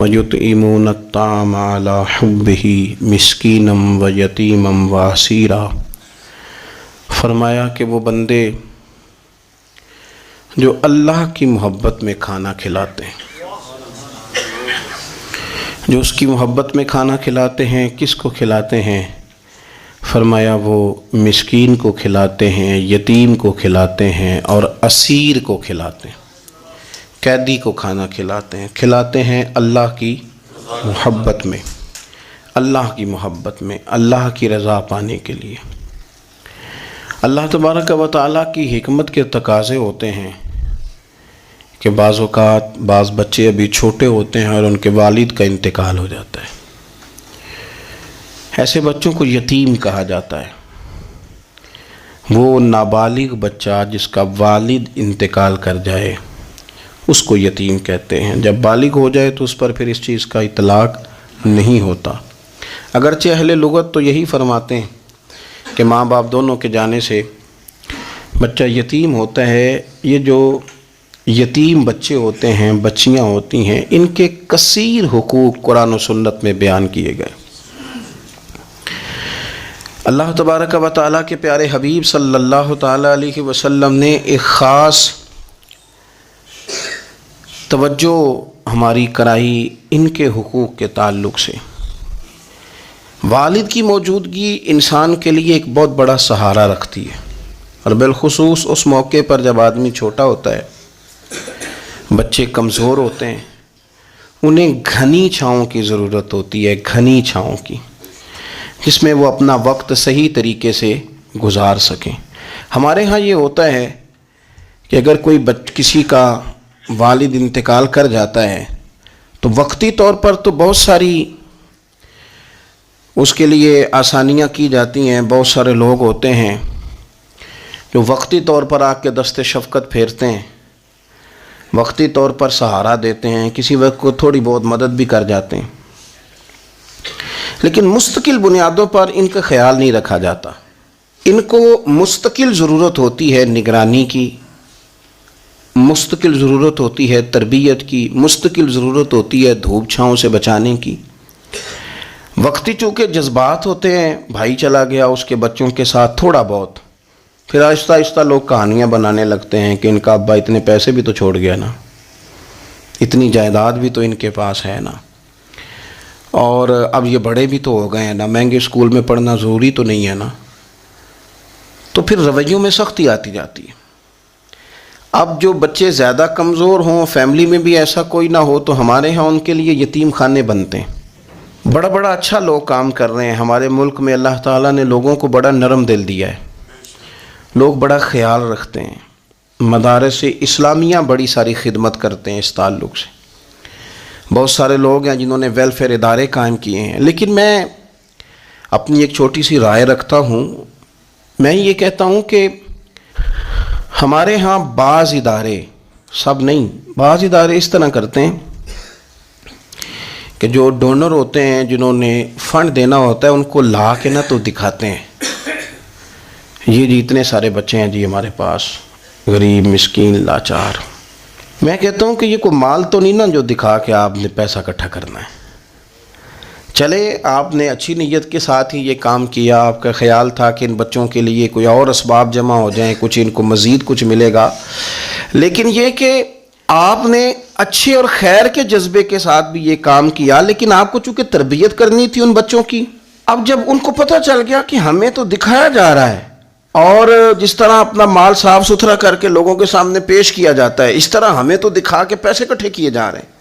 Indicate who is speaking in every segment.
Speaker 1: وَيُطْعِمُونَ الطَّعَامَ عَلَى حُبِّهِ مِسْكِينًا وَيَتِيمًا وَأَسِيرًا۔ فرمایا کہ وہ بندے جو اللہ کی محبت میں کھانا کھلاتے ہیں، جو اس کی محبت میں کھانا کھلاتے ہیں، کس کو کھلاتے ہیں؟ فرمایا وہ مسکین کو کھلاتے ہیں، یتیم کو کھلاتے ہیں اور اسیر کو کھلاتے ہیں، قیدی کو کھانا کھلاتے ہیں اللہ کی محبت میں، اللہ کی محبت میں، اللہ کی رضا پانے کے لیے۔ اللہ تبارک و تعالیٰ کی حکمت کے تقاضے ہوتے ہیں کہ بعض اوقات بعض بچے ابھی چھوٹے ہوتے ہیں اور ان کے والد کا انتقال ہو جاتا ہے، ایسے بچوں کو یتیم کہا جاتا ہے۔ وہ نابالغ بچہ جس کا والد انتقال کر جائے اس کو یتیم کہتے ہیں۔ جب بالغ ہو جائے تو اس پر پھر اس چیز کا اطلاق نہیں ہوتا، اگرچہ اہل لغت تو یہی فرماتے ہیں کہ ماں باپ دونوں کے جانے سے بچہ یتیم ہوتا ہے۔ یہ جو یتیم بچے ہوتے ہیں، بچیاں ہوتی ہیں، ان کے کثیر حقوق قرآن و سنت میں بیان کیے گئے۔ اللہ تبارک و تعالیٰ کے پیارے حبیب صلی اللہ تعالیٰ علیہ وسلم نے ایک خاص توجہ ہماری کرائی ان کے حقوق کے تعلق سے۔ والد کی موجودگی انسان کے لیے ایک بہت بڑا سہارا رکھتی ہے، اور بالخصوص اس موقع پر جب آدمی چھوٹا ہوتا ہے، بچے کمزور ہوتے ہیں، انہیں گھنی چھاؤں کی ضرورت ہوتی ہے، گھنی چھاؤں کی، جس میں وہ اپنا وقت صحیح طریقے سے گزار سکیں۔ ہمارے ہاں یہ ہوتا ہے کہ اگر کوئی کسی کا والد انتقال کر جاتا ہے تو وقتی طور پر تو بہت ساری اس کے لیے آسانیاں کی جاتی ہیں، بہت سارے لوگ ہوتے ہیں جو وقتی طور پر آ کے دست شفقت پھیرتے ہیں، وقتی طور پر سہارا دیتے ہیں، کسی وقت کو تھوڑی بہت مدد بھی کر جاتے ہیں، لیکن مستقل بنیادوں پر ان کا خیال نہیں رکھا جاتا۔ ان کو مستقل ضرورت ہوتی ہے نگرانی کی، مستقل ضرورت ہوتی ہے تربیت کی، مستقل ضرورت ہوتی ہے دھوپ چھاؤں سے بچانے کی۔ وقتی چونکہ جذبات ہوتے ہیں، بھائی چلا گیا اس کے بچوں کے ساتھ تھوڑا بہت، پھر آہستہ آہستہ لوگ کہانیاں بنانے لگتے ہیں کہ ان کا ابا اتنے پیسے بھی تو چھوڑ گیا نا، اتنی جائیداد بھی تو ان کے پاس ہے نا، اور اب یہ بڑے بھی تو ہو گئے ہیں نا، مہنگے اسکول میں پڑھنا ضروری تو نہیں ہے نا۔ تو پھر رویوں میں سختی آتی جاتی ہے۔ اب جو بچے زیادہ کمزور ہوں، فیملی میں بھی ایسا کوئی نہ ہو، تو ہمارے ہاں ان کے لیے یتیم خانے بنتے ہیں۔ بڑا بڑا اچھا لوگ کام کر رہے ہیں ہمارے ملک میں، اللہ تعالیٰ نے لوگوں کو بڑا نرم دل دیا ہے، لوگ بڑا خیال رکھتے ہیں، مدارس اسلامیہ بڑی ساری خدمت کرتے ہیں اس تعلق سے، بہت سارے لوگ ہیں جنہوں نے ویلفیئر ادارے قائم کیے ہیں۔ لیکن میں اپنی ایک چھوٹی سی رائے رکھتا ہوں، میں یہ کہتا ہوں کہ ہمارے ہاں بعض ادارے، سب نہیں، بعض ادارے اس طرح کرتے ہیں کہ جو ڈونر ہوتے ہیں، جنہوں نے فنڈ دینا ہوتا ہے، ان کو لا کے نہ تو دکھاتے ہیں، یہ جی اتنے سارے بچے ہیں جی ہمارے پاس، غریب مسکین لاچار۔ میں کہتا ہوں کہ یہ کوئی مال تو نہیں نا جو دکھا کے آپ نے پیسہ اکٹھا کرنا ہے۔ چلے آپ نے اچھی نیت کے ساتھ ہی یہ کام کیا، آپ کا خیال تھا کہ ان بچوں کے لیے کوئی اور اسباب جمع ہو جائیں، کچھ ان کو مزید کچھ ملے گا، لیکن یہ کہ آپ نے اچھے اور خیر کے جذبے کے ساتھ بھی یہ کام کیا، لیکن آپ کو چونکہ تربیت کرنی تھی ان بچوں کی۔ اب جب ان کو پتہ چل گیا کہ ہمیں تو دکھایا جا رہا ہے، اور جس طرح اپنا مال صاف ستھرا کر کے لوگوں کے سامنے پیش کیا جاتا ہے، اس طرح ہمیں تو دکھا کے پیسے اکٹھے کیے جا رہے ہیں،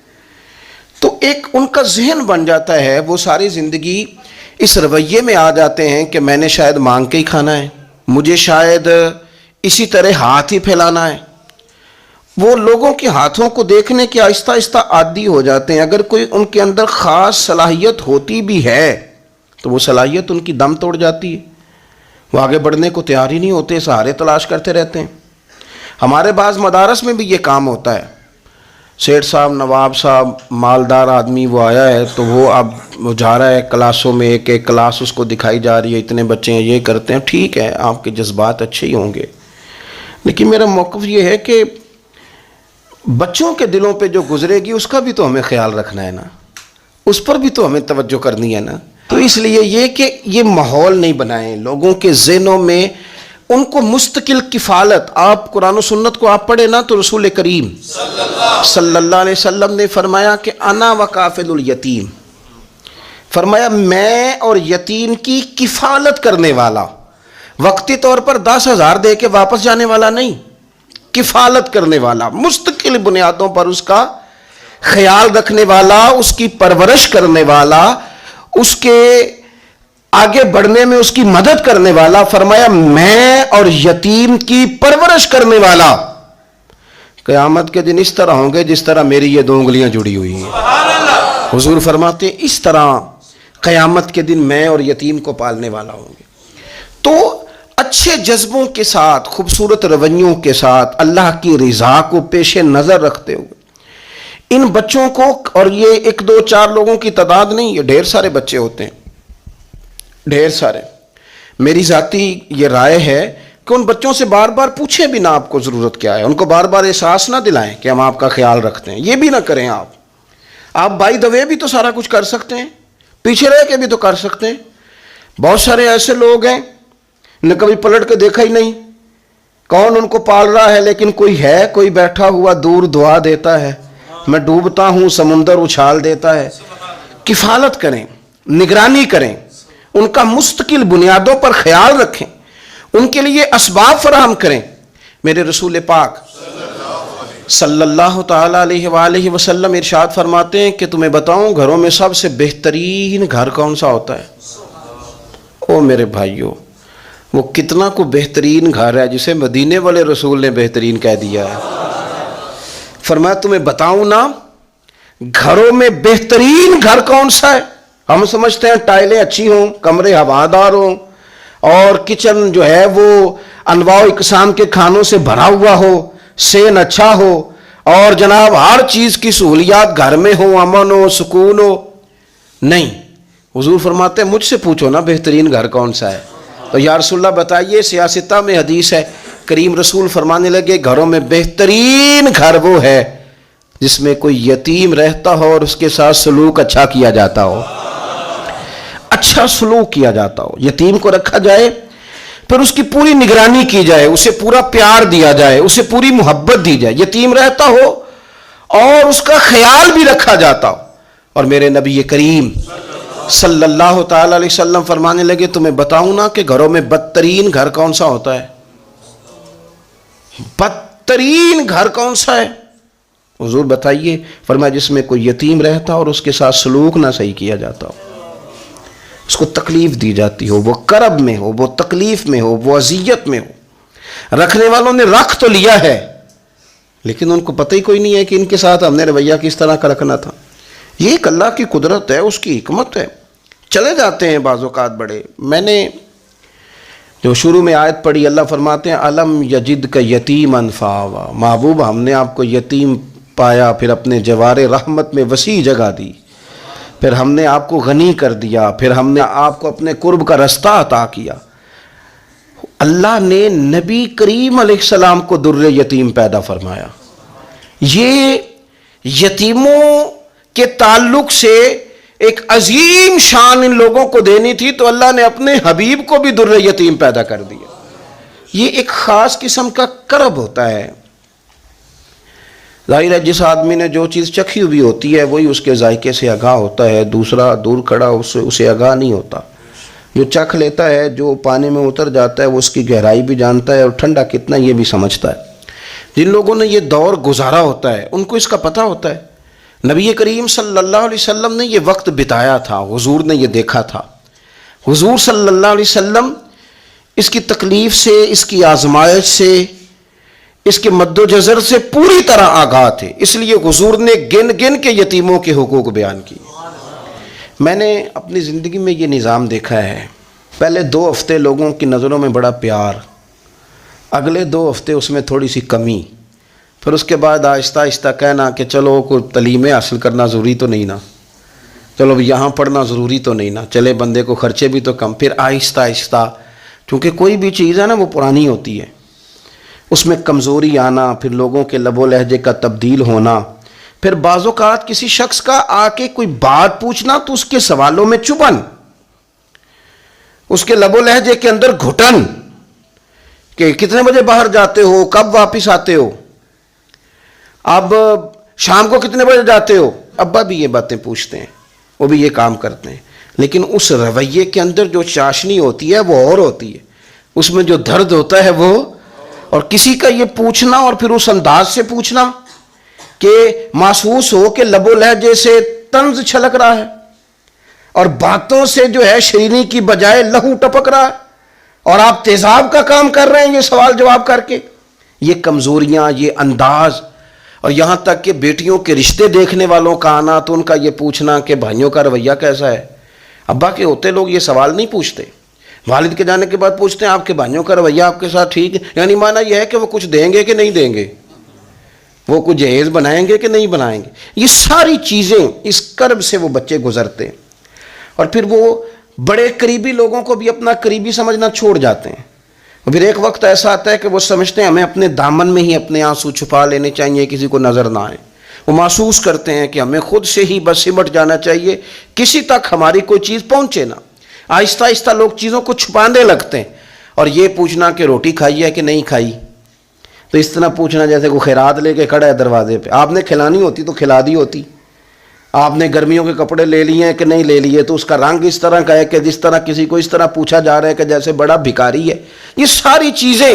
Speaker 1: تو ایک ان کا ذہن بن جاتا ہے، وہ ساری زندگی اس رویے میں آ جاتے ہیں کہ میں نے شاید مانگ کے ہی کھانا ہے، مجھے شاید اسی طرح ہاتھ ہی پھیلانا ہے۔ وہ لوگوں کے ہاتھوں کو دیکھنے کے آہستہ آہستہ عادی ہو جاتے ہیں۔ اگر کوئی ان کے اندر خاص صلاحیت ہوتی بھی ہے تو وہ صلاحیت ان کی دم توڑ جاتی ہے، وہ آگے بڑھنے کو تیار ہی نہیں ہوتے، سہارے تلاش کرتے رہتے ہیں۔ ہمارے بعض مدارس میں بھی یہ کام ہوتا ہے، سیٹھ صاحب، نواب صاحب، مالدار آدمی وہ آیا ہے تو وہ اب وہ جا رہا ہے کلاسوں میں، ایک ایک کلاس اس کو دکھائی جا رہی ہے، اتنے بچے ہیں، یہ کرتے ہیں۔ ٹھیک ہے، آپ کے جذبات اچھے ہی ہوں گے، لیکن میرا موقف یہ ہے کہ بچوں کے دلوں پہ جو گزرے گی اس کا بھی تو ہمیں خیال رکھنا ہے نا۔ اس پر بھی تو ہمیں توجہ کرنی ہے نا. تو اس لیے یہ کہ یہ ماحول نہیں بنائیں لوگوں کے ذہنوں میں ان کو مستقل کفالت. آپ قرآن و سنت کو آپ پڑھیں نا تو رسول کریم صلی اللہ علیہ وسلم نے فرمایا کہ انا وکافل الیتیم، فرمایا میں اور یتیم کی کفالت کرنے والا، وقتی طور پر 10,000 دے کے واپس جانے والا نہیں، کفالت کرنے والا، مستقل بنیادوں پر اس کا خیال رکھنے والا، اس کی پرورش کرنے والا، اس کے آگے بڑھنے میں اس کی مدد کرنے والا. فرمایا میں اور یتیم کی پرورش کرنے والا قیامت کے دن اس طرح ہوں گے جس طرح میری یہ 2 انگلیاں جڑی ہوئی ہیں. حضور فرماتے ہیں اس طرح قیامت کے دن میں اور یتیم کو پالنے والا ہوں گے. تو اچھے جذبوں کے ساتھ، خوبصورت رویوں کے ساتھ، اللہ کی رضا کو پیش نظر رکھتے ہوئے ان بچوں کو، اور یہ 1 2 4 لوگوں کی تعداد نہیں، یہ ڈھیر سارے بچے ہوتے ہیں، ڈھیر سارے. میری ذاتی یہ رائے ہے کہ ان بچوں سے بار بار پوچھیں بھی نہ آپ کو ضرورت کیا ہے، ان کو بار بار احساس نہ دلائیں کہ ہم آپ کا خیال رکھتے ہیں. یہ بھی نہ کریں. آپ بائی دا وے بھی تو سارا کچھ کر سکتے ہیں، پیچھے رہ کے بھی تو کر سکتے ہیں. بہت سارے ایسے لوگ ہیں نے کبھی پلٹ کے دیکھا ہی نہیں کون ان کو پال رہا ہے، لیکن کوئی ہے، کوئی بیٹھا ہوا دور دعا دیتا ہے، میں ڈوبتا ہوں سمندر اچھال دیتا ہے. کفالت کریں، نگرانی کریں، ان کا مستقل بنیادوں پر خیال رکھیں، ان کے لیے اسباب فراہم کریں. میرے رسول پاک صلی اللہ تعالی علیہ وآلہ وسلم ارشاد فرماتے ہیں کہ تمہیں بتاؤں گھروں میں سب سے بہترین گھر کون سا ہوتا ہے؟ او میرے بھائیوں، وہ کتنا کو بہترین گھر ہے جسے مدینے والے رسول نے بہترین کہہ دیا ہے. فرمایا تمہیں بتاؤں نا گھروں میں بہترین گھر کون سا ہے؟ ہم سمجھتے ہیں ٹائلیں اچھی ہوں، کمرے ہوادار ہوں، اور کچن جو ہے وہ انواع و اقسام کے کھانوں سے بھرا ہوا ہو، سین اچھا ہو، اور جناب ہر چیز کی سہولیات گھر میں ہو، امن ہو، سکون ہو. نہیں، حضور فرماتے ہیں مجھ سے پوچھو نا بہترین گھر کون سا ہے. تو یا رسول اللہ بتائیے. سیاستہ میں حدیث ہے، کریم رسول فرمانے لگے گھروں میں بہترین گھر وہ ہے جس میں کوئی یتیم رہتا ہو اور اس کے ساتھ سلوک اچھا کیا جاتا ہو، اچھا سلوک کیا جاتا ہو. یتیم کو رکھا جائے، پھر اس کی پوری نگرانی کی جائے، اسے پورا پیار دیا جائے، اسے پوری محبت دی جائے، یتیم رہتا ہو اور اس کا خیال بھی رکھا جاتا ہو. اور میرے نبی کریم صلی اللہ تعالی علیہ وسلم فرمانے لگے تمہیں بتاؤں نا کہ گھروں میں بدترین گھر کون سا ہوتا ہے؟ بدترین گھر کون سا ہے؟ حضور بتائیے. فرمایا جس میں کوئی یتیم رہتا اور اس کے ساتھ سلوک نہ صحیح کیا جاتا ہو، اس کو تکلیف دی جاتی ہو، وہ کرب میں ہو، وہ تکلیف میں ہو، وہ اذیت میں ہو. رکھنے والوں نے رکھ تو لیا ہے لیکن ان کو پتہ ہی کوئی نہیں ہے کہ ان کے ساتھ ہم نے رویہ کس طرح کا رکھنا تھا. یہ ایک اللہ کی قدرت ہے، اس کی حکمت ہے. چلے جاتے ہیں بعض اوقات بڑے. میں نے جو شروع میں آیت پڑھی، اللہ فرماتے ہیں الم یجد کا یتیما فآویٰ. محبوب ہم نے آپ کو یتیم پایا، پھر اپنے جوار رحمت میں وسیع جگہ دی، پھر ہم نے آپ کو غنی کر دیا، پھر ہم نے آپ کو اپنے قرب کا رستہ عطا کیا. اللہ نے نبی کریم علیہ السلام کو در یتیم پیدا فرمایا. یہ یتیموں کے تعلق سے ایک عظیم شان ان لوگوں کو دینی تھی، تو اللہ نے اپنے حبیب کو بھی در یتیم پیدا کر دیا. یہ ایک خاص قسم کا کرب ہوتا ہے. ظاہر ہے جس آدمی نے جو چیز چکھی ہوئی ہوتی ہے وہی اس کے ذائقے سے آگاہ ہوتا ہے، دوسرا دور کھڑا اسے آگاہ نہیں ہوتا. جو چکھ لیتا ہے، جو پانی میں اتر جاتا ہے، وہ اس کی گہرائی بھی جانتا ہے اور ٹھنڈا کتنا یہ بھی سمجھتا ہے. جن لوگوں نے یہ دور گزارا ہوتا ہے ان کو اس کا پتہ ہوتا ہے. نبی کریم صلی اللہ علیہ وسلم نے یہ وقت بتایا تھا، حضور نے یہ دیکھا تھا. حضور صلی اللہ علیہ وسلم اس کی تکلیف سے، اس کی آزمائش سے، اس کے مد و جزر سے پوری طرح آگاہ تھے. اس لیے حضور نے گن گن کے یتیموں کے حقوق بیان کیے. میں نے اپنی زندگی میں یہ نظام دیکھا ہے. پہلے 2 ہفتے لوگوں کی نظروں میں بڑا پیار، اگلے 2 ہفتے اس میں تھوڑی سی کمی، پھر اس کے بعد آہستہ آہستہ کہنا کہ چلو کوئی تعلیمیں حاصل کرنا ضروری تو نہیں نا، چلو یہاں پڑھنا ضروری تو نہیں نا، چلے بندے کو خرچے بھی تو کم. پھر آہستہ آہستہ، چونکہ کوئی بھی چیز ہے نا وہ پرانی ہوتی ہے، اس میں کمزوری آنا، پھر لوگوں کے لب و لہجے کا تبدیل ہونا، پھر بعض اوقات کسی شخص کا آ کے کوئی بات پوچھنا تو اس کے سوالوں میں چبھن، اس کے لب و لہجے کے اندر گھٹن کہ کتنے بجے باہر جاتے ہو، کب واپس آتے ہو، اب شام کو کتنے بجے جاتے ہو۔ ابا بھی یہ باتیں پوچھتے ہیں، وہ بھی یہ کام کرتے ہیں، لیکن اس رویے کے اندر جو چاشنی ہوتی ہے وہ اور ہوتی ہے، اس میں جو درد ہوتا ہے وہ، اور کسی کا یہ پوچھنا اور پھر اس انداز سے پوچھنا کہ محسوس ہو کہ لب و لہجے سے طنز چھلک رہا ہے اور باتوں سے جو ہے شیرینی کی بجائے لہو ٹپک رہا ہے، اور آپ تیزاب کا کام کر رہے ہیں یہ سوال جواب کر کے۔ یہ کمزوریاں، یہ انداز، اور یہاں تک کہ بیٹیوں کے رشتے دیکھنے والوں کا آنا تو ان کا یہ پوچھنا کہ بھائیوں کا رویہ کیسا ہے۔ ابا کے ہوتے لوگ یہ سوال نہیں پوچھتے، والد کے جانے کے بعد پوچھتے ہیں آپ کے بھائیوں کا رویہ آپ کے ساتھ ٹھیک ہے، یعنی معنی یہ ہے کہ وہ کچھ دیں گے کہ نہیں دیں گے، وہ کچھ جہیز بنائیں گے کہ نہیں بنائیں گے۔ یہ ساری چیزیں اس کرب سے وہ بچے گزرتے ہیں، اور پھر وہ بڑے قریبی لوگوں کو بھی اپنا قریبی سمجھنا چھوڑ جاتے ہیں۔ پھر ایک وقت ایسا آتا ہے کہ وہ سمجھتے ہیں ہمیں اپنے دامن میں ہی اپنے آنسو چھپا لینے چاہیے، کسی کو نظر نہ آئے۔ وہ محسوس کرتے ہیں کہ ہمیں خود سے ہی بس سمٹ جانا چاہیے، کسی تک ہماری کوئی چیز پہنچے نہ۔ آہستہ آہستہ لوگ چیزوں کو چھپانے لگتے ہیں، اور یہ پوچھنا کہ روٹی کھائی ہے کہ نہیں کھائی، تو اس طرح پوچھنا جیسے کوئی خیرات لے کے کھڑا ہے دروازے پہ، آپ نے کھلانی ہوتی تو کھلا دی ہوتی۔ آپ نے گرمیوں کے کپڑے لے لیے ہیں کہ نہیں لے لیے، تو اس کا رنگ اس طرح کا ہے کہ جس طرح کسی کو اس طرح پوچھا جا رہا ہے کہ جیسے بڑا بھکاری ہے۔ یہ ساری چیزیں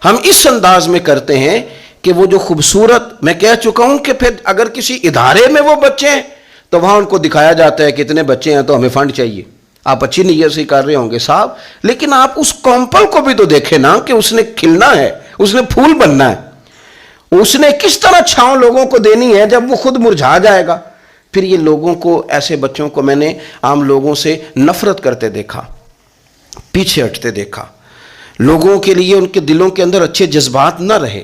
Speaker 1: ہم اس انداز میں کرتے ہیں کہ وہ جو خوبصورت، میں کہہ چکا ہوں کہ پھر اگر کسی ادارے میں وہ بچے ہیں تو وہاں ان کو دکھایا جاتا ہے کہ اتنے بچے ہیں تو ہمیں فنڈ چاہیے۔ آپ اچھی نیت سے کر رہے ہوں گے صاحب، لیکن آپ اس کومپل کو بھی تو دیکھیں نا کہ اس نے کھلنا ہے، اس نے پھول بننا ہے، اس نے کس طرح چھاؤں لوگوں کو دینی ہے جب وہ خود مرجھا جائے گا۔ پھر یہ لوگوں کو، ایسے بچوں کو میں نے عام لوگوں سے نفرت کرتے دیکھا، پیچھے ہٹتے دیکھا، لوگوں کے لیے ان کے دلوں کے اندر اچھے جذبات نہ رہے۔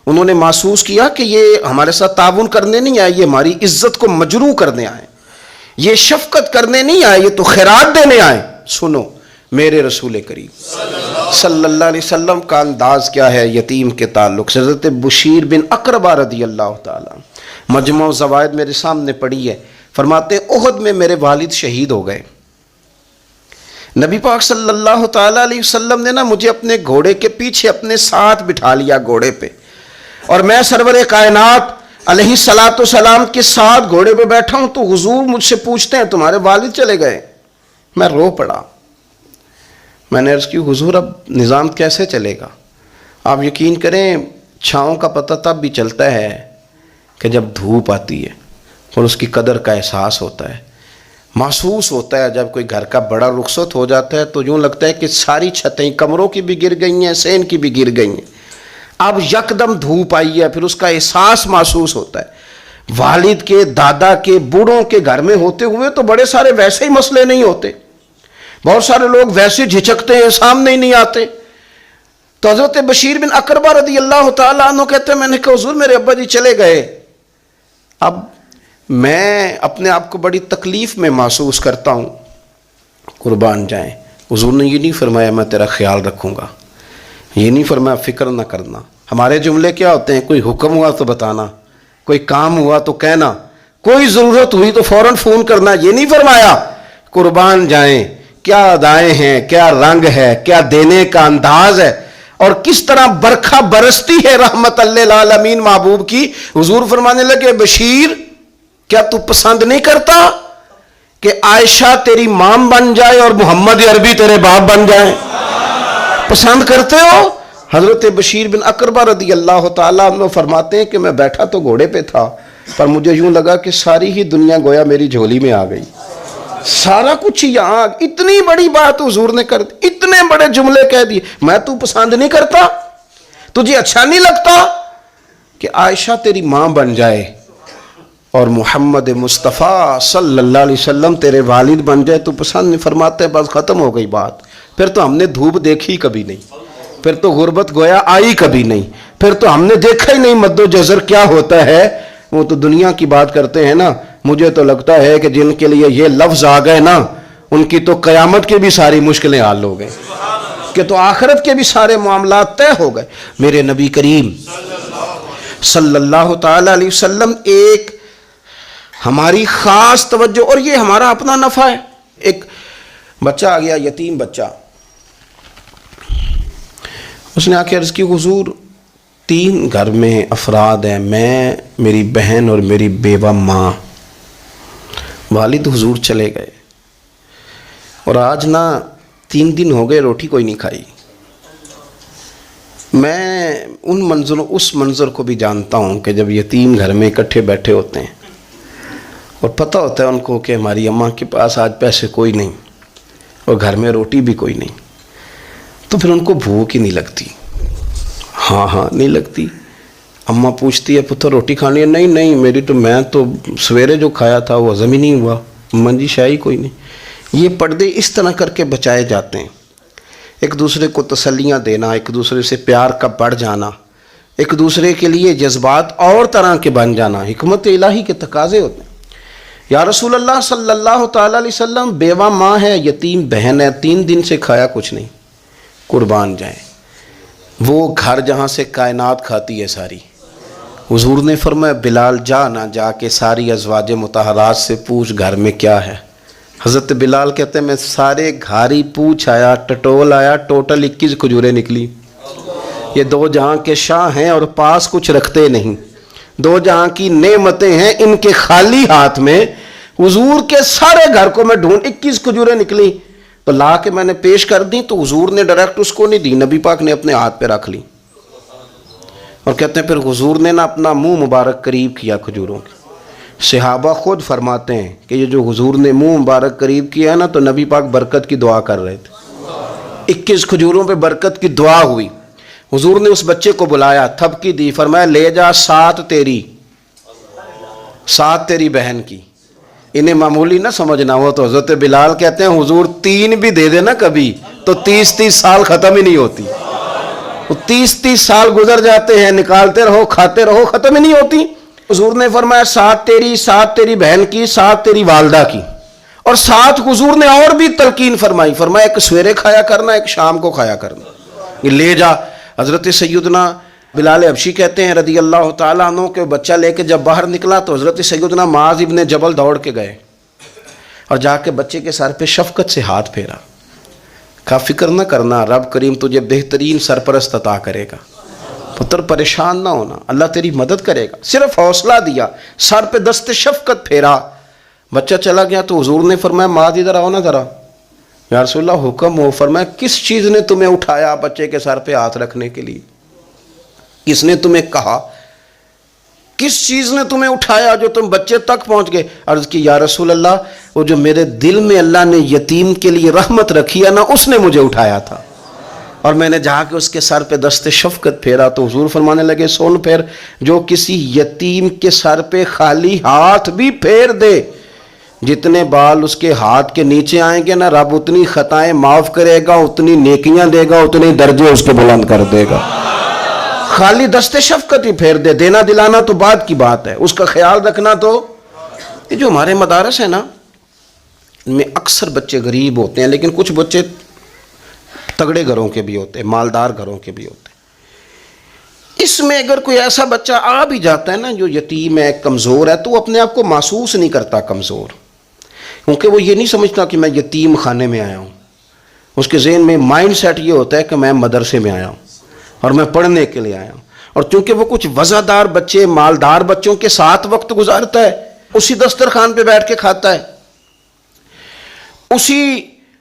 Speaker 1: انہوں نے محسوس کیا کہ یہ ہمارے ساتھ تعاون کرنے نہیں آئے، یہ ہماری عزت کو مجروح کرنے آئے، یہ شفقت کرنے نہیں آئے، یہ تو خیرات دینے آئے۔ سنو، میرے رسول کریم صلی اللہ علیہ وسلم کا انداز کیا ہے یتیم کے تعلق سے۔ حضرت بشیر بن اقربہ رضی اللہ تعالیٰ، مجموع زوائد میرے سامنے پڑھی ہے، فرماتے ہیں احد میں میرے والد شہید ہو گئے۔ نبی پاک صلی اللہ تعالیٰ علیہ وسلم نے نا مجھے اپنے گھوڑے کے پیچھے اپنے ساتھ بٹھا لیا گھوڑے پہ، اور میں سرور کائنات علیہ الصلوۃ والسلام کے ساتھ گھوڑے پہ بیٹھا ہوں، تو حضور مجھ سے پوچھتے ہیں تمہارے والد چلے گئے؟ میں رو پڑا، میں نے عرض کی حضور اب نظام کیسے چلے گا؟ آپ یقین کریں چھاؤں کا پتہ تب بھی چلتا ہے کہ جب دھوپ آتی ہے اور اس کی قدر کا احساس ہوتا ہے، محسوس ہوتا ہے۔ جب کوئی گھر کا بڑا رخصت ہو جاتا ہے تو یوں لگتا ہے کہ ساری چھتیں کمروں کی بھی گر گئی ہیں، سین کی بھی گر گئی ہیں، اب یکدم دھوپ آئی ہے، پھر اس کا احساس محسوس ہوتا ہے۔ والد کے، دادا کے، بوڑھوں کے گھر میں ہوتے ہوئے تو بڑے سارے ویسے ہی مسئلے نہیں ہوتے، بہت سارے لوگ ویسے جھجکتے ہیں، سامنے ہی نہیں آتے۔ تو حضرت بشیر بن اقربہ رضی اللہ تعالیٰ عنہ کہتے ہیں میں نے کہا حضور میرے ابا جی چلے گئے، اب میں اپنے آپ کو بڑی تکلیف میں محسوس کرتا ہوں۔ قربان جائیں، حضور نے یہ نہیں فرمایا میں تیرا خیال رکھوں گا، یہ نہیں فرمایا فکر نہ کرنا۔ ہمارے جملے کیا ہوتے ہیں؟ کوئی حکم ہوا تو بتانا، کوئی کام ہوا تو کہنا، کوئی ضرورت ہوئی تو فوراً فون کرنا، یہ نہیں فرمایا۔ قربان جائیں، کیا ادائیں ہیں، کیا رنگ ہے، کیا دینے کا انداز ہے، اور کس طرح برکھا برستی ہے رحمت للعالمین محبوب کی۔ حضور فرمانے لگے بشیر کیا تو پسند نہیں کرتا کہ عائشہ تیری ماں بن جائے اور محمد عربی تیرے باپ بن جائے؟ پسند کرتے ہو؟ حضرت بشیر بن اقربہ رضی اللہ تعالیٰ عنہ فرماتے ہیں کہ میں بیٹھا تو گھوڑے پہ تھا، پر مجھے یوں لگا کہ ساری ہی دنیا گویا میری جھولی میں آ گئی، سارا کچھ یہاں، اتنی بڑی بات حضور نے کر دی، اتنے بڑے جملے کہہ دیے۔ میں تو پسند نہیں کرتا، تجھے اچھا نہیں لگتا کہ عائشہ تیری ماں بن جائے اور محمد مصطفیٰ صلی اللہ علیہ وسلم تیرے والد بن جائے؟ تو پسند نہیں فرماتے، بس ختم ہو گئی بات۔ پھر تو ہم نے دھوپ دیکھی کبھی نہیں، پھر تو غربت گویا آئی کبھی نہیں، پھر تو ہم نے دیکھا ہی نہیں مد و جزر کیا ہوتا ہے۔ وہ تو دنیا کی بات کرتے ہیں نا، مجھے تو لگتا ہے کہ جن کے لیے یہ لفظ آ گئے نا ان کی تو قیامت کی بھی ساری مشکلیں حل ہو گئیں، کہ تو آخرت کے بھی سارے معاملات طے ہو گئے۔ میرے نبی کریم صلی اللہ تعالی علیہ وسلم ایک ہماری خاص توجہ، اور یہ ہمارا اپنا نفع ہے. ایک بچہ آ گیا، یتیم بچہ، اس نے آ کے عرض کی حضور 3 گھر میں افراد ہیں، میں، میری بہن اور میری بیوہ ماں. والد حضور چلے گئے اور آج نہ 3 دن ہو گئے روٹی کوئی نہیں کھائی. میں اس منظر کو بھی جانتا ہوں کہ جب یتیم گھر میں اکٹھے بیٹھے ہوتے ہیں اور پتہ ہوتا ہے ان کو کہ ہماری اماں کے پاس آج پیسے کوئی نہیں اور گھر میں روٹی بھی کوئی نہیں، تو پھر ان کو بھوک ہی نہیں لگتی. ہاں نہیں لگتی. اماں پوچھتی ہے پتر روٹی کھانی ہے؟ نہیں میں تو سویرے جو کھایا تھا وہ ہضم ہی نہیں ہوا. اماں جی شاہی کوئی نہیں. یہ پردے اس طرح کر کے بچائے جاتے ہیں. ایک دوسرے کو تسلیاں دینا، ایک دوسرے سے پیار کا بڑھ جانا، ایک دوسرے کے لیے جذبات اور طرح کے بن جانا، حکمت الہی کے تقاضے ہوتے ہیں. یا رسول اللہ صلی اللہ تعالی علیہ وسلم، بیوہ ماں ہے، یتیم بہن ہے، 3 دن سے کھایا کچھ نہیں. قربان جائیں وہ گھر جہاں سے کائنات کھاتی ہے ساری. حضور نے فرمایا بلال جا کے ساری ازواج مطہرات سے پوچھ گھر میں کیا ہے. حضرت بلال کہتے ہیں میں سارے گھاری پوچھ آیا، ٹٹول آیا، ٹوٹل 21 کھجوریں نکلی. یہ 2 جہاں کے شاہ ہیں اور پاس کچھ رکھتے نہیں، 2 جہاں کی نعمتیں ہیں، ان کے خالی ہاتھ میں حضور کے سارے گھر کو میں ڈھونڈ 21 کھجوریں نکلی تو لا کے میں نے پیش کر دی. تو حضور نے ڈائریکٹ اس کو نہیں دی، نبی پاک نے اپنے ہاتھ پہ رکھ لی. اور کہتے ہیں پھر حضور نے نا اپنا منہ مبارک قریب کیا کھجوروں کے. صحابہ خود فرماتے ہیں کہ یہ جو حضور نے منہ مبارک قریب کیا ہے نا تو نبی پاک برکت کی دعا کر رہے تھے. 21 کھجوروں پہ برکت کی دعا ہوئی. حضور نے اس بچے کو بلایا، تھپکی دی، فرمایا لے جا 7 تیری بہن کی. انہیں معمولی نہ سمجھنا ہو. تو حضرت بلال کہتے ہیں حضور 3 بھی دے دینا کبھی تو 30 سال ختم ہی نہیں ہوتی. 30 سال گزر جاتے ہیں، نکالتے رہو، کھاتے رہو، ختم ہی نہیں ہوتی. حضور نے فرمایا 7 تیری بہن کی، 7 تیری والدہ کی، اور 7 حضور نے اور بھی تلقین فرمائی. فرمایا ایک سویرے کھایا کرنا، ایک شام کو کھایا کرنا. یہ لے جا. حضرت سیدنا بلال حبشی کہتے ہیں رضی اللہ تعالیٰ عنہ کہ بچہ لے کے جب باہر نکلا تو حضرت سیدنا معاذ ابن جبل دوڑ کے گئے اور جا کے بچے کے سر پہ شفقت سے ہاتھ پھیرا. کہا فکر نہ کرنا، رب کریم تجھے بہترین سرپرست عطا کرے گا، پتر پریشان نہ ہونا، اللہ تیری مدد کرے گا. صرف حوصلہ دیا، سر پہ دست شفقت پھیرا. بچہ چلا گیا تو حضور نے فرمایا معاذ ادھر آؤ نا ذرا. یا رسول اللہ حکم ہو. فرمایا کس چیز نے تمہیں اٹھایا بچے کے سر پہ ہاتھ رکھنے کے لیے؟ کس نے تمہیں کہا؟ کس چیز نے تمہیں اٹھایا جو تم بچے تک پہنچ گئے؟ عرض کی یا رسول اللہ وہ جو میرے دل میں اللہ نے یتیم کے لیے رحمت رکھی ہے نا اس نے مجھے اٹھایا تھا، اور میں نے جا کے اس کے سر پہ دست شفقت پھیرا. تو حضور فرمانے لگے سن پھر، جو کسی یتیم کے سر پہ خالی ہاتھ بھی پھیر دے، جتنے بال اس کے ہاتھ کے نیچے آئیں گے نا رب اتنی خطائیں معاف کرے گا، اتنی نیکیاں دے گا، اتنے درجے اس کے بلند کر دے گا. خالی دست شفقت ہی پھیر دے. دینا دلانا تو بعد کی بات ہے، اس کا خیال رکھنا تو. یہ جو ہمارے مدارس ہیں نا ان میں اکثر بچے غریب ہوتے ہیں، لیکن کچھ بچے تگڑے گھروں کے بھی ہوتے ہیں، مالدار گھروں کے بھی ہوتے ہیں. اس میں اگر کوئی ایسا بچہ آ بھی جاتا ہے نا جو یتیم ہے، کمزور ہے، تو وہ اپنے آپ کو محسوس نہیں کرتا کمزور، کیونکہ وہ یہ نہیں سمجھتا کہ میں یتیم خانے میں آیا ہوں. اس کے ذہن میں مائنڈ سیٹ یہ ہوتا ہے کہ میں مدرسے میں آیا ہوں اور میں پڑھنے کے لیے آیا ہوں. اور چونکہ وہ کچھ وزادار بچے، مالدار بچوں کے ساتھ وقت گزارتا ہے، اسی دسترخوان پہ بیٹھ کے کھاتا ہے، اسی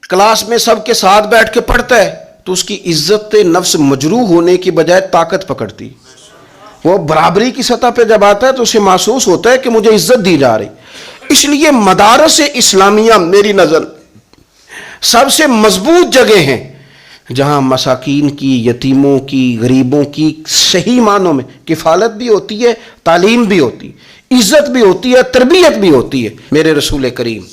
Speaker 1: کلاس میں سب کے ساتھ بیٹھ کے پڑھتا ہے، تو اس کی عزت نفس مجروح ہونے کی بجائے طاقت پکڑتی. وہ برابری کی سطح پہ جب آتا ہے تو اسے محسوس ہوتا ہے کہ مجھے عزت دی جا رہی. اس لیے مدارس اسلامیہ میری نظر سب سے مضبوط جگہ ہیں جہاں مساکین کی، یتیموں کی، غریبوں کی صحیح معنوں میں کفالت بھی ہوتی ہے، تعلیم بھی ہوتی ہے، عزت بھی ہوتی ہے، تربیت بھی ہوتی ہے. میرے رسول کریم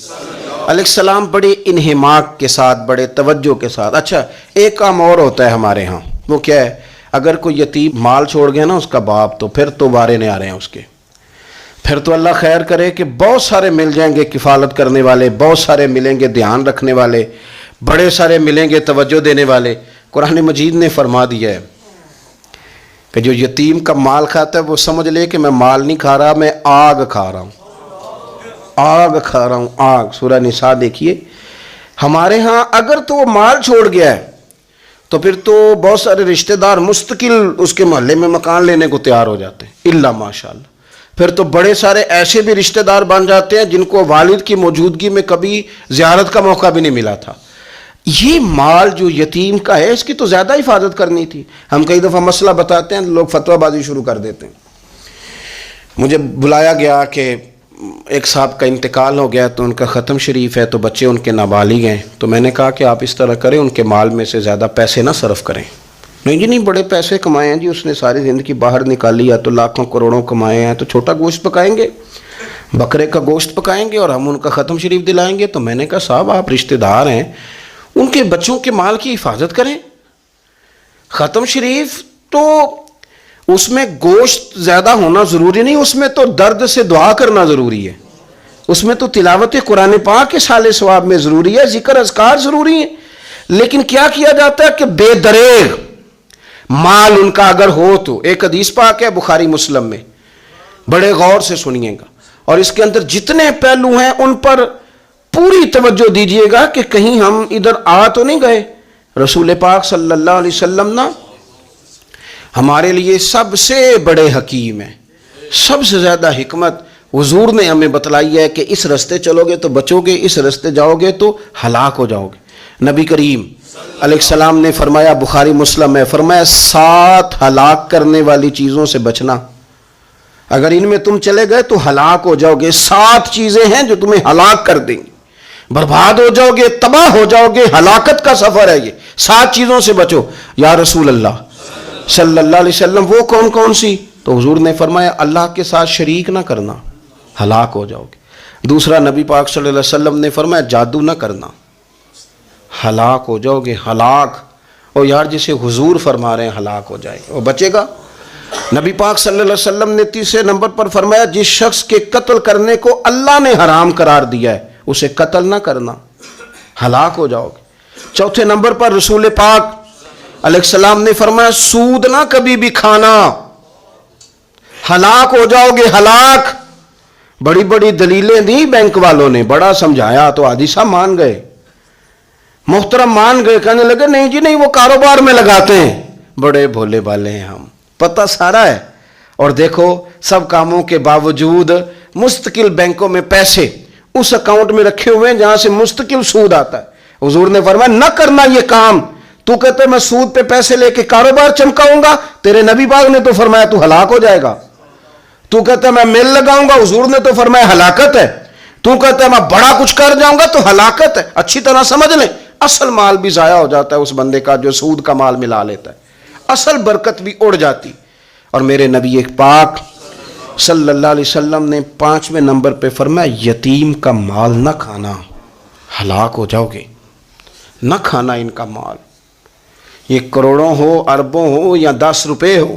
Speaker 1: علیہ السلام بڑے انہماک کے ساتھ، بڑے توجہ کے ساتھ. اچھا ایک کام اور ہوتا ہے ہمارے ہاں، وہ کیا ہے؟ اگر کوئی یتیم مال چھوڑ گیا نا اس کا باپ، تو پھر تو وارے نہیں آ رہے ہیں اس کے. پھر تو اللہ خیر کرے کہ بہت سارے مل جائیں گے کفالت کرنے والے، بہت سارے ملیں گے دھیان رکھنے والے، بڑے سارے ملیں گے توجہ دینے والے. قرآن مجید نے فرما دیا ہے کہ جو یتیم کا مال کھاتا ہے وہ سمجھ لے کہ میں مال نہیں کھا رہا، میں آگ کھا رہا ہوں، آگ کھا رہا ہوں، آگ۔ سورہ نساء دیکھیے، ہمارے ہاں اگر تو وہ مال چھوڑ گیا ہے تو پھر تو بہت سارے رشتہ دار مستقل اس کے محلے میں مکان لینے کو تیار ہو جاتے ہیں، الا ماشاء اللہ۔ پھر تو بڑے سارے ایسے بھی رشتہ دار بن جاتے ہیں جن کو والد کی موجودگی میں کبھی زیارت کا موقع بھی نہیں ملا تھا۔ یہ مال جو یتیم کا ہے اس کی تو زیادہ حفاظت کرنی تھی۔ ہم کئی دفعہ مسئلہ بتاتے ہیں، لوگ فتویٰ بازی شروع کر دیتے ہیں۔ مجھے بلایا گیا کہ ایک صاحب کا انتقال ہو گیا تو ان کا ختم شریف ہے، تو بچے ان کے نابالغ ہیں، تو میں نے کہا کہ آپ اس طرح کریں، ان کے مال میں سے زیادہ پیسے نہ صرف کریں۔ نہیں جی نہیں، بڑے پیسے کمائے ہیں جی، اس نے ساری زندگی باہر نکالی، یا تو لاکھوں کروڑوں کمائے ہیں، تو چھوٹا گوشت پکائیں گے، بکرے کا گوشت پکائیں گے اور ہم ان کا ختم شریف دلائیں گے۔ تو میں نے کہا صاحب آپ رشتہ دار ہیں، ان کے بچوں کے مال کی حفاظت کریں۔ ختم شریف تو اس میں گوشت زیادہ ہونا ضروری نہیں، اس میں تو درد سے دعا کرنا ضروری ہے، اس میں تو تلاوت قرآن پاک کے سال ثواب میں ضروری ہے، ذکر اذکار ضروری ہے۔ لیکن کیا کیا جاتا ہے کہ بے دریغ مال ان کا اگر ہو تو، ایک حدیث پاک ہے بخاری مسلم میں، بڑے غور سے سنیے گا، اور اس کے اندر جتنے پہلو ہیں ان پر پوری توجہ دیجئے گا کہ کہیں ہم ادھر آ تو نہیں گئے۔ رسول پاک صلی اللہ علیہ وسلم نا ہمارے لیے سب سے بڑے حکیم ہیں، سب سے زیادہ حکمت حضور نے ہمیں بتلائی ہے کہ اس رستے چلو گے تو بچو گے، اس رستے جاؤ گے تو ہلاک ہو جاؤ گے۔ نبی کریم علیہ السلام نے فرمایا، بخاری مسلم ہے، فرمایا 7 ہلاک کرنے والی چیزوں سے بچنا، اگر ان میں تم چلے گئے تو ہلاک ہو جاؤ گے۔ 7 چیزیں ہیں جو تمہیں ہلاک کر دیں گی، برباد ہو جاؤ گے، تباہ ہو جاؤ گے، ہلاکت کا سفر ہے یہ، 7 چیزوں سے بچو۔ یا رسول اللہ صلی اللہ علیہ وسلم وہ کون کون سی؟ تو حضور نے فرمایا اللہ کے ساتھ شریک نہ کرنا، ہلاک ہو جاؤ گے۔ دوسرا نبی پاک صلی اللہ علیہ وسلم نے فرمایا جادو نہ کرنا، ہلاک ہو جاؤ گے، ہلاک۔ اور یار جسے حضور فرما رہے ہیں ہلاک ہو جائے وہ بچے گا؟ نبی پاک صلی اللہ علیہ وسلم نے تیسرے نمبر پر فرمایا جس شخص کے قتل کرنے کو اللہ نے حرام قرار دیا ہے اسے قتل نہ کرنا، ہلاک ہو جاؤ گے۔ چوتھے نمبر پر رسول پاک علیہ السلام نے فرمایا سود نہ کبھی بھی کھانا، ہلاک ہو جاؤ گے، ہلاک۔ بڑی بڑی دلیلیں دی بینک والوں نے، بڑا سمجھایا تو حاجی صاحب مان گئے، محترم مان گئے، کہنے لگے نہیں جی نہیں وہ کاروبار میں لگاتے ہیں۔ بڑے بھولے بالے ہیں ہم، پتہ سارا ہے۔ اور دیکھو سب کاموں کے باوجود مستقل بینکوں میں پیسے اس اکاؤنٹ میں رکھے ہوئے ہیں جہاں سے مستقل سود آتا ہے۔ حضور نے فرمایا نہ کرنا یہ کام۔ تو کہتے میں سود پہ پیسے لے کے کاروبار چمکاؤں گا، تیرے نبی پاک نے تو فرمایا تو ہلاک ہو جائے گا۔ تو کہتا ہے میں مل لگاؤں گا، حضور نے تو فرمایا ہلاکت ہے۔ تو کہتا ہے میں بڑا کچھ کر جاؤں گا تو ہلاکت ہے۔ اچھی طرح سمجھ لیں، اصل مال بھی ضائع ہو جاتا ہے اس بندے کا جو سود کا مال ملا لیتا ہے، اصل برکت بھی اڑ جاتی۔ اور میرے نبی پاک صلی اللہ علیہ وسلم نے 5ویں نمبر پہ فرمایا یتیم کا مال نہ کھانا، ہلاک ہو جاؤ گے، نہ کھانا ان کا مال، یہ کروڑوں ہو، اربوں ہو یا 10 روپے ہو،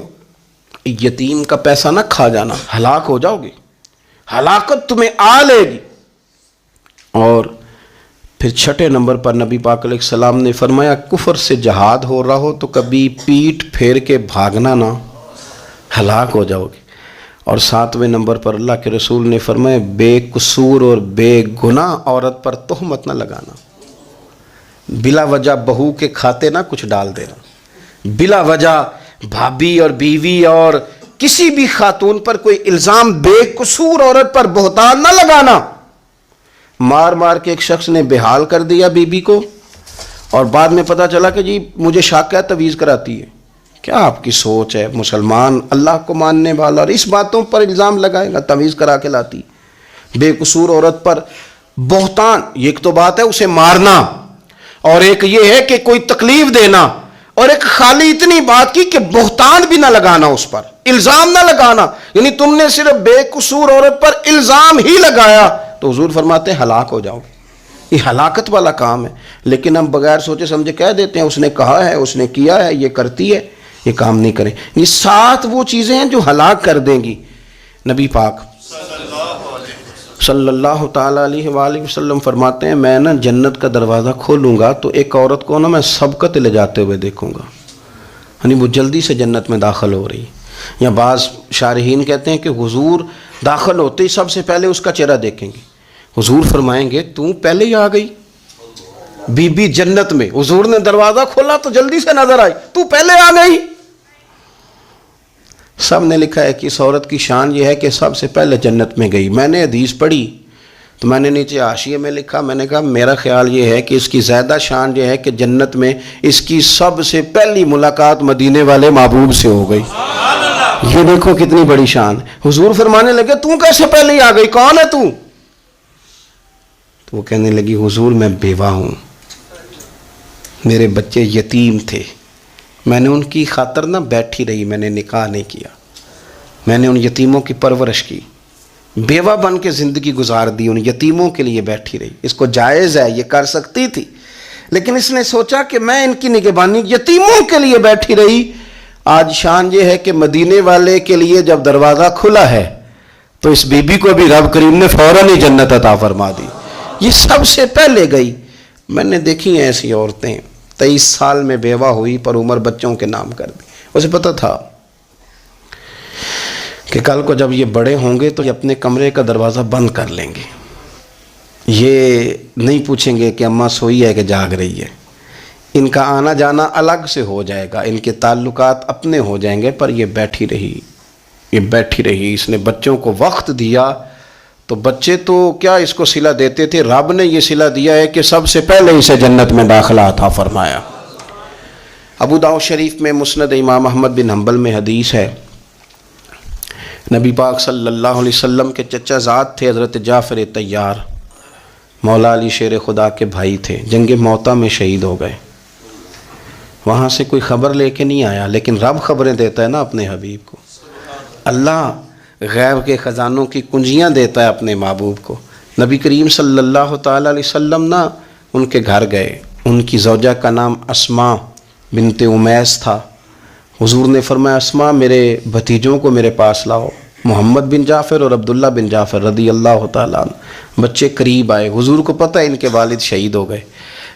Speaker 1: یتیم کا پیسہ نہ کھا جانا، ہلاک ہو جاؤ گے، ہلاکت تمہیں آ لے گی۔ اور پھر 6 نمبر پر نبی پاک علیہ السلام نے فرمایا کفر سے جہاد ہو رہا ہو تو کبھی پیٹ پھیر کے بھاگنا نہ، ہلاک ہو جاؤ گے۔ اور 7ویں نمبر پر اللہ کے رسول نے فرمایا بے قصور اور بے گناہ عورت پر تہمت نہ لگانا، بلا وجہ بہو کے کھاتے نہ کچھ ڈال دینا، بلا وجہ بھابھی اور بیوی اور کسی بھی خاتون پر کوئی الزام بے قصور عورت پر بہتان نہ لگانا۔ مار مار کے ایک شخص نے بحال کر دیا بیوی کو، اور بعد میں پتا چلا کہ جی مجھے شک ہے تویز کراتی ہے۔ کیا آپ کی سوچ ہے؟ مسلمان اللہ کو ماننے والا اور اس باتوں پر الزام لگائے گا تویز کرا کے لاتی؟ بے قصور عورت پر بہتان، یہ ایک تو بات ہے اسے مارنا، اور ایک یہ ہے کہ کوئی تکلیف دینا، اور ایک خالی اتنی بات کی کہ بہتان بھی نہ لگانا، اس پر الزام نہ لگانا، یعنی تم نے صرف بے قصور عورت پر الزام ہی لگایا تو حضور فرماتے ہیں ہلاک ہو جاؤ، یہ ہلاکت والا کام ہے۔ لیکن ہم بغیر سوچے سمجھے کہہ دیتے ہیں اس نے کہا ہے، اس نے کیا ہے، یہ کرتی ہے، یہ کام نہیں کریں۔ یہ 7 وہ چیزیں ہیں جو ہلاک کر دیں گی۔ نبی پاک صلی اللہ تعالیٰ علیہ وآلہ وسلم فرماتے ہیں میں نا جنت کا دروازہ کھولوں گا تو ایک عورت کو نا میں سبقت لے جاتے ہوئے دیکھوں گا، یعنی وہ جلدی سے جنت میں داخل ہو رہی. یا بعض شارحین کہتے ہیں کہ حضور داخل ہوتے ہی سب سے پہلے اس کا چہرہ دیکھیں گے. حضور فرمائیں گے تو پہلے ہی آ گئی بی بی جنت میں. حضور نے دروازہ کھولا تو جلدی سے نظر آئی, تو پہلے آ گئی. سب نے لکھا ہے کہ اس عورت کی شان یہ ہے کہ سب سے پہلے جنت میں گئی. میں نے حدیث پڑھی تو میں نے نیچے حاشیے میں لکھا, میں نے کہا میرا خیال یہ ہے کہ اس کی زیادہ شان یہ ہے کہ جنت میں اس کی سب سے پہلی ملاقات مدینے والے محبوب سے ہو گئی. یہ دیکھو کتنی بڑی شان. حضور فرمانے لگے تو کیسے پہلے ہی آ گئی, کون ہے تو وہ کہنے لگی حضور میں بیوہ ہوں, میرے بچے یتیم تھے, میں نے ان کی خاطر نہ بیٹھی رہی, میں نے نکاح نہیں کیا, میں نے ان یتیموں کی پرورش کی, بیوہ بن کے زندگی گزار دی, ان یتیموں کے لیے بیٹھی رہی. اس کو جائز ہے, یہ کر سکتی تھی, لیکن اس نے سوچا کہ میں ان کی نگہبانی یتیموں کے لیے بیٹھی رہی. آج شان یہ ہے کہ مدینے والے کے لیے جب دروازہ کھلا ہے تو اس بی بی کو بھی رب کریم نے فوراً ہی جنت عطا فرما دی. یہ سب سے پہلے گئی. میں نے دیکھی ہیں ایسی عورتیں 23 سال میں بیوہ ہوئی پر عمر بچوں کے نام کر دی. اسے پتہ تھا کہ کل کو جب یہ بڑے ہوں گے تو یہ اپنے کمرے کا دروازہ بند کر لیں گے, یہ نہیں پوچھیں گے کہ اماں سوئی ہے کہ جاگ رہی ہے. ان کا آنا جانا الگ سے ہو جائے گا, ان کے تعلقات اپنے ہو جائیں گے, پر یہ بیٹھی رہی, یہ بیٹھی رہی. اس نے بچوں کو وقت دیا تو بچے تو کیا اس کو صلہ دیتے تھے, رب نے یہ صلہ دیا ہے کہ سب سے پہلے اسے جنت میں داخلہ عطا فرمایا. ابو داؤد شریف میں مسند امام احمد بن حنبل میں حدیث ہے, نبی پاک صلی اللہ علیہ وسلم کے چچا زاد تھے حضرت جعفر طیار, مولا علی شیر خدا کے بھائی تھے, جنگ موتا میں شہید ہو گئے. وہاں سے کوئی خبر لے کے نہیں آیا, لیکن رب خبریں دیتا ہے نا اپنے حبیب کو. اللہ غیب کے خزانوں کی کنجیاں دیتا ہے اپنے محبوب کو. نبی کریم صلی اللہ تعالیٰ علیہ وسلم نا ان کے گھر گئے, ان کی زوجہ کا نام اسماء بنت امیس تھا. حضور نے فرمایا اسماء میرے بھتیجوں کو میرے پاس لاؤ, محمد بن جعفر اور عبداللہ بن جعفر رضی اللہ تعالیٰ عنہ. بچے قریب آئے, حضور کو پتہ ہے ان کے والد شہید ہو گئے.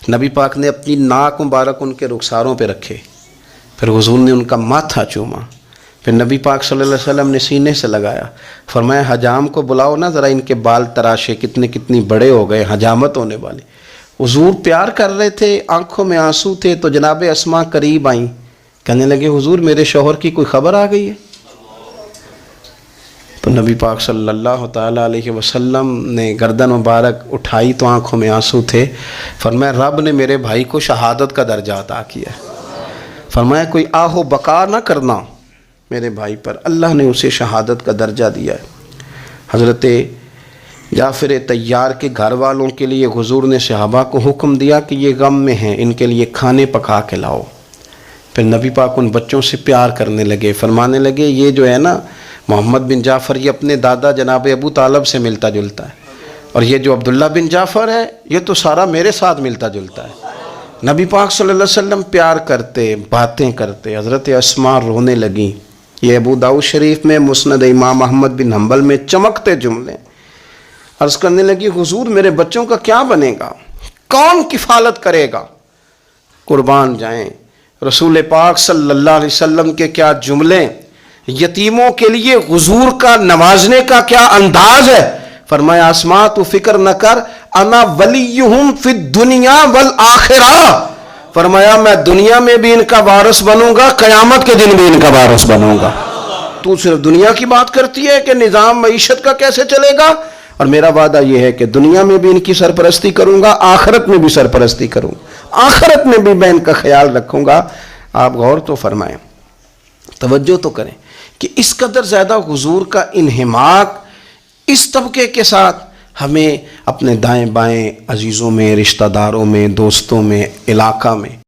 Speaker 1: نبی پاک نے اپنی ناک مبارک ان کے رخساروں پہ رکھے, پھر حضور نے ان کا ماتھا چوما, پھر نبی پاک صلی اللہ علیہ وسلم نے سینے سے لگایا, فرمایا حجام کو بلاؤ نا ذرا, ان کے بال تراشے, کتنی بڑے ہو گئے, حجامت ہونے والی. حضور پیار کر رہے تھے, آنکھوں میں آنسو تھے, تو جناب اسماء قریب آئیں, کہنے لگے حضور میرے شوہر کی کوئی خبر آ گئی ہے. تو نبی پاک صلی اللہ تعالیٰ علیہ وسلم نے گردن مبارک اٹھائی تو آنکھوں میں آنسو تھے. فرمایا رب نے میرے بھائی کو شہادت کا درجہ عطا کیا ہے. فرمایا کوئی آہ و بقا نہ کرنا میرے بھائی پر, اللہ نے اسے شہادت کا درجہ دیا ہے. حضرت جعفر طیار کے گھر والوں کے لیے حضور نے صحابہ کو حکم دیا کہ یہ غم میں ہیں, ان کے لیے کھانے پکا کے لاؤ. پھر نبی پاک ان بچوں سے پیار کرنے لگے, فرمانے لگے یہ جو ہے نا محمد بن جعفر یہ اپنے دادا جناب ابو طالب سے ملتا جلتا ہے, اور یہ جو عبداللہ بن جعفر ہے یہ تو سارا میرے ساتھ ملتا جلتا ہے. نبی پاک صلی اللہ علیہ وسلم پیار کرتے, باتیں کرتے. حضرت اسماء رونے لگیں. یہ ابو داؤد شریف میں مسند امام احمد بن حنبل میں چمکتے جملے. عرض کرنے لگی حضور میرے بچوں کا کیا بنے گا, کون کفالت کرے گا؟ قربان جائیں رسول پاک صلی اللہ علیہ وسلم کے کیا جملے, یتیموں کے لیے حضور کا نوازنے کا کیا انداز ہے. فرمایا اسماء تو فکر نہ کر, انا ولیہم فی الدنیا والآخرہ. فرمایا میں دنیا میں بھی ان کا وارث بنوں گا, قیامت کے دن بھی ان کا وارث بنوں گا. تو صرف دنیا کی بات کرتی ہے کہ نظام معیشت کا کیسے چلے گا, اور میرا وعدہ یہ ہے کہ دنیا میں بھی ان کی سرپرستی کروں گا, آخرت میں بھی سرپرستی کروں گا, آخرت میں بھی میں ان کا خیال رکھوں گا. آپ غور تو فرمائیں, توجہ تو کریں کہ اس قدر زیادہ حضور کا انہماک اس طبقے کے ساتھ ہمیں اپنے دائیں بائیں عزیزوں میں, رشتہ داروں میں, دوستوں میں, علاقہ میں